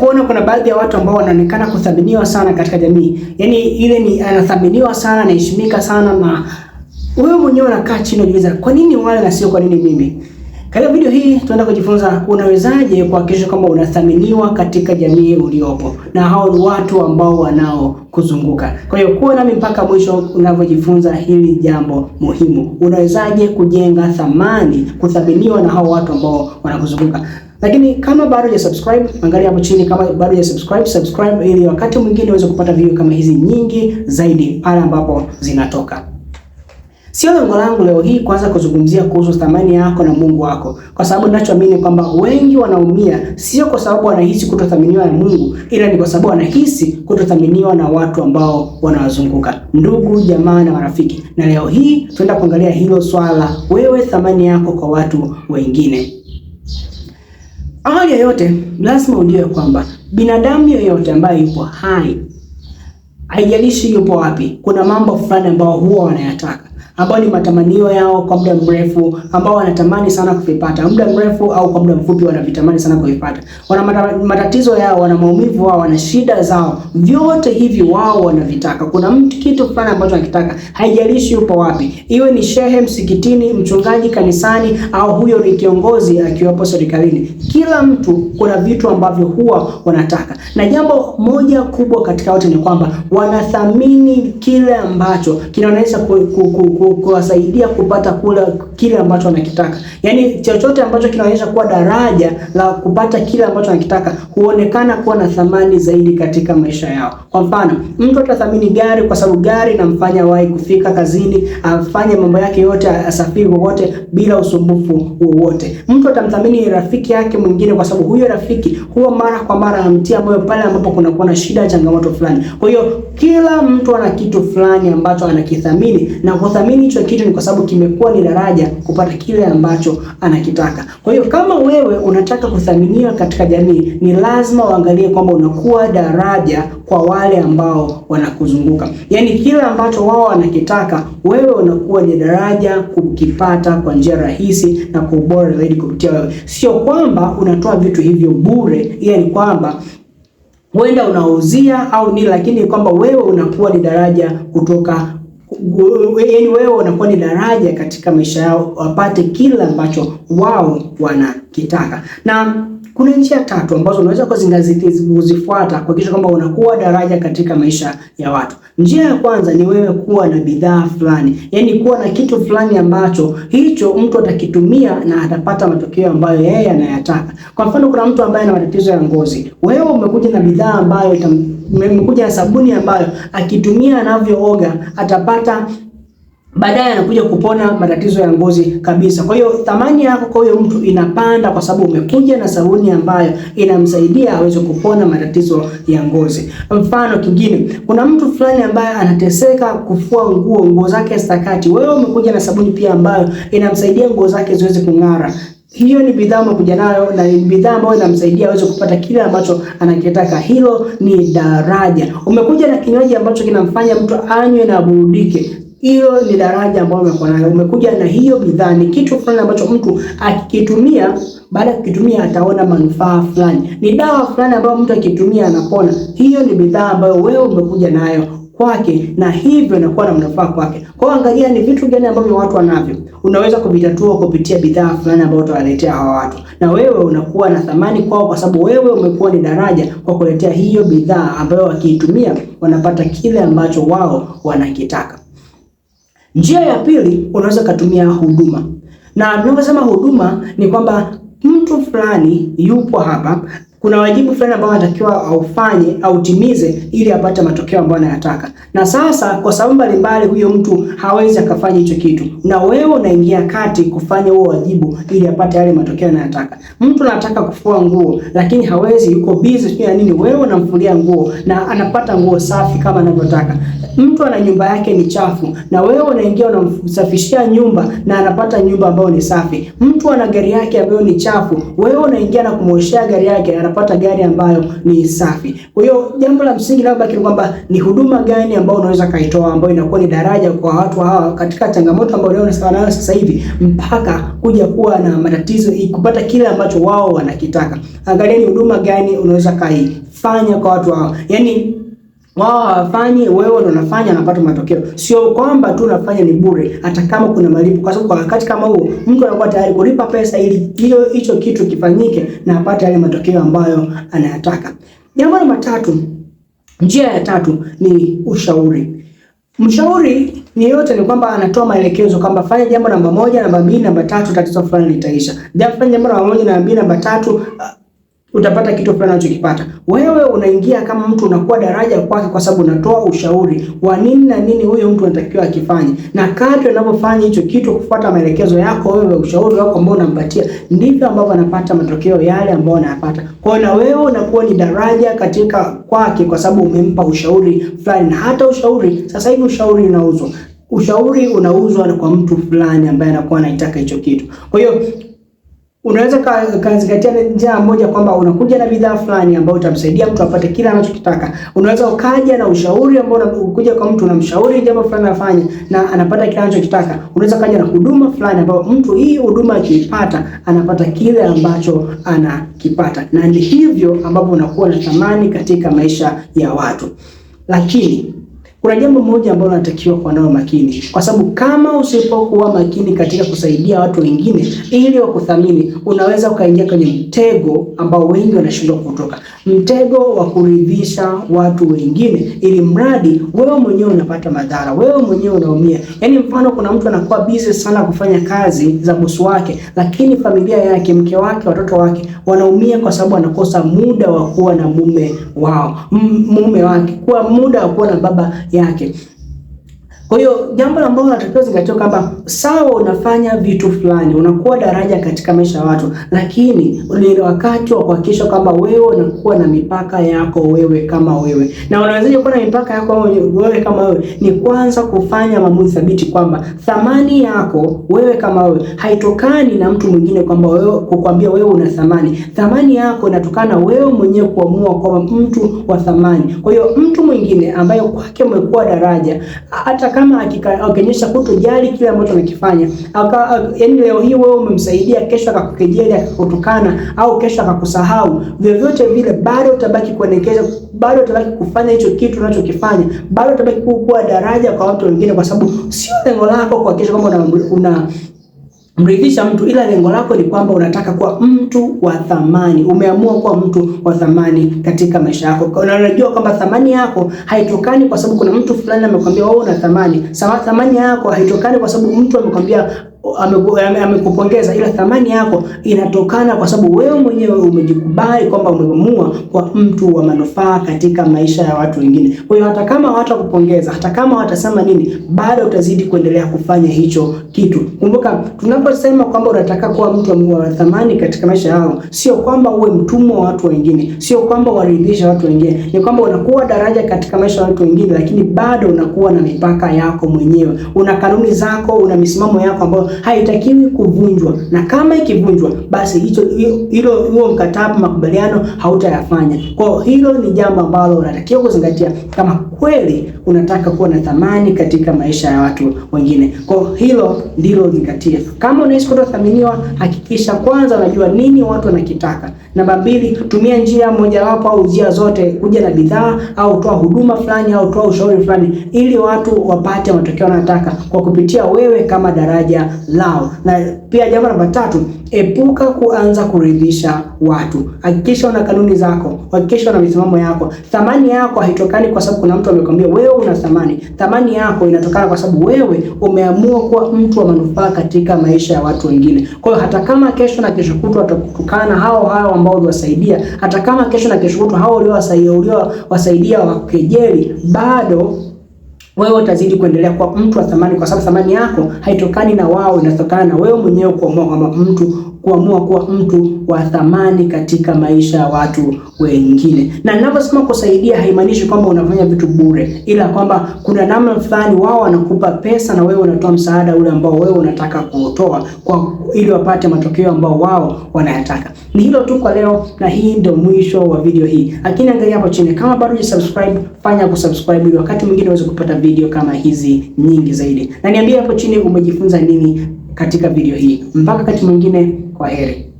kuona kuna baadhi ya watu ambao wanaonekana kuthaminiwa sana katika jamii. Yaani ile ni anathaminiwa sana, anaheshimika sana, na wewe mwenyewe unakaa chini unajiuliza kwa nini wale na sio kwa nini mimi? Katika video hii tunaenda kujifunza unawezaje kuhakikisha kwamba unathaminiwa katika jamii uliopo na hao watu ambao wanaokuzunguka. Kwa hiyo kuwa nami mpaka mwisho unavyojifunza hili jambo muhimu. Unawezaje kujenga thamani, kuthaminiwa na hao watu ambao wanakuzunguka. Lakini kama bado hujasubscribe, angalia hapo chini. Kama bado hujasubscribe, subscribe ili wakati mwingine uweze kupata video kama hizi nyingi zaidi pale ambapo zinatoka. Sio lengo langu leo hii kwanza kuzungumzia kuhusu thamani yako na Mungu wako, kwa sababu ninachoamini kwamba wengi wanaumia sio kwa sababu wanahisi kutothaminiwa na Mungu, ila ni kwa sababu wanahisi kutothaminiwa na watu ambao wanawazunguka, ndugu, jamaa na marafiki. Na leo hii tunaenda kuangalia hilo swala, wewe thamani yako kwa watu wengine. Awali ya yote lazima ujue kwamba binadamu yoyote ambaye yupo hai, haijalishi yupo wapi, kuna mambo fulani ambao huwa wanayataka, ambao ni matamanio yao kwa muda mrefu, ambao wanatamani sana kuvipata muda mrefu au kwa muda mfupi, wanavitamani sana kuvipata. Wana matatizo yao, wana maumivu wao, wana shida zao, vyote hivi wao wanavitaka. Kuna mtu kitu fulani ambacho anakitaka, haijalishi yupo wapi, iwe ni shehe msikitini, mchungaji kanisani, au huyo ni kiongozi akiwapo serikalini. Kila mtu kuna vitu ambavyo huwa wanataka, na jambo moja kubwa katika wote ni kwamba wanathamini kile ambacho kinaweza kuwasaidia kupata kile ambacho wanakitaka. Yaani chochote ambacho kinaonyesha kuwa daraja la kupata kile ambacho wanakitaka huonekana kuwa na thamani zaidi katika maisha yao. Kwa mfano, mtu atathamini gari kwa sababu gari inamfanya wahi kufika kazini, afanye mambo yake yote, asafiri wowote bila usumbufu wowote. Mtu atamthamini rafiki yake mwingine kwa sababu huyo rafiki huwa mara kwa mara anamtia moyo pale ambapo kuna na shida, changamoto fulani. Kwa hiyo kila mtu ana kitu fulani ambacho anakithamini, na kuthamini hicho kitu ni kwa sababu kimekuwa ni daraja kupata kile ambacho anakitaka. Kwa hiyo kama wewe unataka kuthaminiwa katika jamii, ni lazima uangalie kwamba unakuwa daraja kwa wale ambao wanakuzunguka. Yaani kile ambacho wao wanakitaka, wewe unakuwa ni daraja kukipata kwa njia rahisi na kwa ubora zaidi kupitia wewe. Sio kwamba unatoa vitu hivyo bure, ila ni kwamba huenda unauzia au ni, lakini kwamba wewe unakuwa ni daraja kutoka, yaani wewe unakuwa ni daraja katika maisha yao wapate kile ambacho wao wanakitaka. Na kuna njia tatu ambazo unaweza kuzifuata kuhakikisha kwamba unakuwa daraja katika maisha ya watu. Njia ya kwanza ni wewe kuwa na bidhaa fulani, yaani kuwa na kitu fulani ambacho hicho mtu atakitumia na atapata matokeo ambayo yeye anayataka. Kwa mfano, kuna mtu ambaye ana matatizo ya ngozi, wewe umekuja na bidhaa ambayo umekuja na sabuni ambayo akitumia anavyooga atapata baadaye anakuja kupona matatizo ya ngozi kabisa. Kwa hiyo thamani yako kwa huyo mtu inapanda kwa sababu umekuja na sabuni ambayo inamsaidia aweze kupona matatizo ya ngozi. Mfano kingine, kuna mtu fulani ambaye anateseka kufua nguo zake stakati. Wewe umekuja na sabuni pia ambayo inamsaidia nguo zake ziweze kung'ara. Hiyo ni bidhaa umekuja nayo na ni bidhaa ambayo inamsaidia aweze kupata kile ambacho anakitaka. Hilo ni daraja. Umekuja na kinywaji ambacho kinamfanya mtu anywe na aburudike. Hiyo ni daraja ambayo umekuwa nayo. Umekuja na hiyo bidhaa, ni kitu fulani ambacho mtu akikitumia, baada ya kukitumia ataona manufaa fulani. Ni dawa fulani ambayo mtu akitumia anapona. Hiyo ni bidhaa ambayo wewe umekuja nayo kwake, na hivyo inakuwa na manufaa kwake. Kwa hiyo angalia ni vitu gani ambavyo watu wanavyo, unaweza kuvitatua kupitia bidhaa fulani ambayo utawaletea hawa watu, na wewe unakuwa na thamani kwao kwa sababu wewe umekuwa ni daraja kwa kuletea hiyo bidhaa ambayo wakiitumia wanapata kile ambacho wao wanakitaka. Njia ya pili, unaweza kutumia huduma. Na ninaposema huduma ni kwamba mtu fulani yupo hapa, kuna wajibu fulani ambao anatakiwa aufanye au timize ili apate matokeo ambayo anayataka. Na sasa kwa sababu mbalimbali huyo mtu hawezi akafanya hicho kitu, na wewe unaingia kati kufanya huo wajibu ili apate yale matokeo anayotaka. Mtu anataka kufua nguo lakini hawezi, yuko busy sio nini, wewe unamfulia nguo na anapata nguo safi kama anavyotaka. Mtu ana nyumba yake ni chafu na wewe unaingia unamsafishia nyumba na anapata nyumba ambayo ni safi. Mtu ana gari yake ambayo ni chafu, wewe unaingia na kumwoshea gari yake na anapata gari ambayo ni safi. Kwa hiyo jambo la msingi labda ni kwamba ni huduma gani ambayo unaweza kaitoa ambayo inakuwa ni daraja kwa watu hawa katika changamoto ambayo leo nayo sasa hivi mpaka kuja kuwa na matatizo kupata kile ambacho wao wanakitaka. Angalia ni huduma gani unaweza kaifanya kwa watu hao. Yaani wao hawafanyi, wewe ndio unafanya, unapata matokeo. Sio kwamba tu unafanya ni bure, hata kama kuna malipo, kwa sababu kwa wakati kama huo mtu anakuwa tayari kulipa pesa ili hicho kitu kifanyike na apate yale matokeo ambayo anayataka. Jambo la tatu, njia ya tatu ni ushauri. Mshauri ni yote ni kwamba anatoa maelekezo kwamba fanya jambo namba 1, namba 2, namba 3, tatizo fulani litaisha. Fanya jambo namba 1, namba 2, namba 3, utapata kitu fulani unachokipata. Wewe unaingia kama mtu, unakuwa daraja kwake kwa sababu unatoa ushauri wa nini na nini huyo mtu anatakiwa akifanye. Na kadri anapofanya hicho kitu kufuata maelekezo yako wewe, ushauri wako ambao unampatia, ndivyo ambavyo anapata matokeo yale ambayo anayapata. Kwa hiyo na wewe unakuwa ni daraja katika kwake kwa sababu umempa ushauri fulani. Na hata ushauri sasa hivi ushauri unauzwa. Ushauri unauzwa kwa mtu fulani ambaye anakuwa anataka hicho kitu. Kwa hiyo unaweza kazingatia njia moja kwamba unakuja na bidhaa fulani ambayo utamsaidia mtu apate kile anachokitaka. Unaweza ukaja na ushauri ambao unakuja kwa mtu unamshauri jambo fulani afanye na anapata kile anachokitaka. Unaweza kaja na huduma fulani ambayo mtu hii huduma akipata anapata kile ambacho anakipata. Na ndi hivyo ambapo unakuwa na thamani katika maisha ya watu. Lakini kuna jambo moja ambalo unatakiwa kuwa nalo makini, kwa sababu kama usipokuwa makini katika kusaidia watu wengine ili wakuthamini, unaweza ukaingia kwenye mtego ambao wengi wanashindwa kutoka. Mtego wa kuridhisha watu wengine ili mradi wewe mwenyewe unapata madhara, wewe mwenyewe unaumia. Yaani mfano kuna mtu anakuwa busy sana kufanya kazi za bosi wake, lakini familia yake, mke wake, watoto wake wanaumia kwa sababu anakosa muda wa kuwa na mume wake, kuwa muda wa kuwa na baba yake. Kwa hiyo jambo ambalo unatakiwa zingatia kwamba sawa unafanya vitu fulani, unakuwa daraja katika maisha ya watu, lakini ni wakati wa kuhakikisha kwamba wewe unakuwa na mipaka yako wewe kama wewe. Na unawezaje kuwa na mipaka yako wewe kama wewe? Ni kwanza kufanya maamuzi thabiti kwamba thamani yako wewe kama wewe haitokani na mtu mwingine kwamba wewe kukwambia wewe una thamani. Thamani yako inatokana wewe mwenyewe kuamua kwamba mtu wa thamani. Kwa hiyo mtu mwingine ambaye kwake umekuwa daraja, hata kama akionyesha kutojali kile ambacho anakifanya, yaani leo hii wewe umemsaidia, kesho akakukejeli, akakutukana au kesho akakusahau, vyovyote vile bado utabaki kuonekeza, bado utabaki kufanya hicho kitu unachokifanya, bado utabaki kuwa daraja kwa watu wengine, kwa sababu sio lengo lako kuhakikisha kwamba mridhisha mtu, ila lengo lako ni kwamba unataka kuwa mtu wa thamani. Umeamua kuwa mtu wa thamani katika maisha yako. Na unajua kwamba thamani yako haitokani kwa sababu kuna mtu fulani amekwambia wewe una thamani. Thamani yako haitokani kwa sababu mtu amekwambia amekupongeza, ila thamani yako inatokana kwa sababu wewe mwenyewe umejikubali kwamba umeamua kwa mtu wa manufaa katika maisha ya watu wengine. Kwa hiyo hata kama hawatakupongeza, hata kama watasema nini, bado utazidi kuendelea kufanya hicho kitu. Kumbuka, tunaposema kwamba unataka kuwa mtu wa thamani katika maisha yao, sio kwamba uwe mtumwa wa watu wengine, sio kwamba waridhisha watu wengine. Ni kwamba unakuwa daraja katika maisha ya watu wengine, lakini bado unakuwa na mipaka yako mwenyewe. Una kanuni zako, una misimamo yako ambayo haitakiwi kuvunjwa, na kama ikivunjwa basi huo mkataba, makubaliano hautayafanya. Kwa hilo ni jambo ambalo unatakiwa kuzingatia kama kweli unataka kuwa na thamani katika maisha ya watu wengine. Kwa hilo ndilo zingatia. Kama unaishi kutothaminiwa, hakikisha kwanza unajua nini watu wanakitaka. Namba 2, tumia njia mojawapo au njia zote kuja na bidhaa au toa huduma fulani au toa ushauri fulani ili watu wapate matokeo wanataka kwa kupitia wewe kama daraja lao. Na pia jambo namba 3, epuka kuanza kuridhisha watu. Hakikisha una kanuni zako, hakikisha una misimamo yako. Thamani yako haitokani kwa sababu kuna mtu amekwambia wewe una thamani. Thamani yako inatokana kwa sababu wewe umeamua kuwa mtu wa manufaa katika maisha ya watu wengine. Kwa hiyo hata kama kesho na kesho kutwa watakutukana hao ambao uliwasaidia, hata kama kesho na kesho kutwa hao uliowasaidia wakukejeli, bado wewe utazidi kuendelea kuwa mtu wa thamani, kwa sababu thamani yako haitokani na wao, inatokana na wewe mwenyewe kuamua kwamba mtu kuamua kuwa mtu wa thamani katika maisha ya watu wengine. Na ninaposema kusaidia haimaanishi kwamba unafanya vitu bure, ila kwamba kuna namna fulani wao wanakupa pesa na wewe unatoa msaada ule ambao wewe unataka kutoa kwa ili wapate matokeo ambao wao wanayataka. Ni hilo tu kwa leo, na hii ndio mwisho wa video hii. Lakini angalia hapo chini, kama bado hujasubscribe, fanya kusubscribe ili wakati mwingine uweze kupata video kama hizi nyingi zaidi. Na niambie hapo chini umejifunza nini katika video hii. Mpaka wakati mwingine, kwa heri.